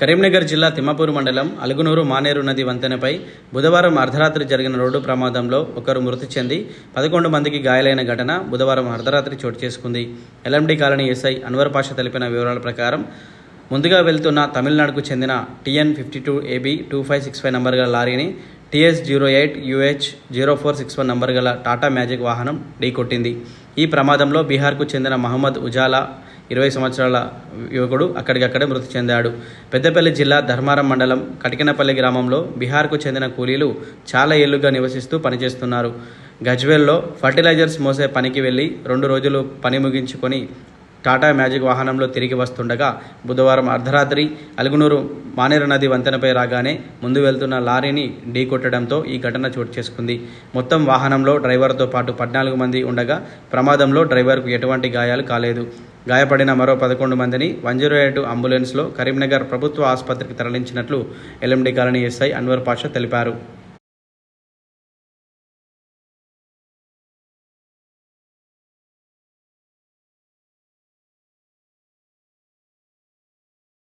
కరీంనగర్ జిల్లా తిమ్మాపూర్ మండలం అలుగునూరు మానేరు నది వంతెనపై బుధవారం అర్ధరాత్రి జరిగిన రోడ్డు ప్రమాదంలో ఒకరు మృతి చెంది 11 మందికి గాయాలైన ఘటన బుధవారం అర్ధరాత్రి చోటు చేసుకుంది. LMD colony SI Anwar Pasha తెలిపిన వివరాల ప్రకారం ముందుగా వెళ్తున్న తమిళనాడుకు చెందిన TN52AB 2565 నంబర్ గల లారీని TS08UH 0461 నంబర్ గల టాటా మ్యాజిక్ వాహనం ఢీకొట్టింది. ఈ ప్రమాదంలో బీహార్కు చెందిన మహమ్మద్ ఉజాలా 20 సంవత్సరాల యువకుడు అక్కడికక్కడే మృతి చెందాడు. పెద్దపల్లి జిల్లా ధర్మారం మండలం కటికనపల్లి గ్రామంలో బీహార్కు చెందిన కూలీలు చాలా ఏళ్లుగా నివసిస్తూ పనిచేస్తున్నారు. గజ్వేల్లో ఫర్టిలైజర్స్ మోసే పనికి వెళ్లి 2 రోజులు పని ముగించుకొని టాటా మ్యాజిక్ వాహనంలో తిరిగి వస్తుండగా బుధవారం అర్ధరాత్రి అలుగునూరు మానేరు నది వంతెనపై రాగానే ముందు వెళ్తున్న లారీని ఢీకొట్టడంతో ఈ ఘటన చోటు చేసుకుంది. మొత్తం వాహనంలో డ్రైవర్తో పాటు 14 మంది ఉండగా ప్రమాదంలో డ్రైవర్కు ఎటువంటి గాయాలు కాలేదు. గాయపడిన మరో 11 మందిని 108 అంబులెన్స్లో కరీంనగర్ ప్రభుత్వ ఆసుపత్రికి తరలించినట్లు LMD colony SI Anwar Pasha తెలిపారు.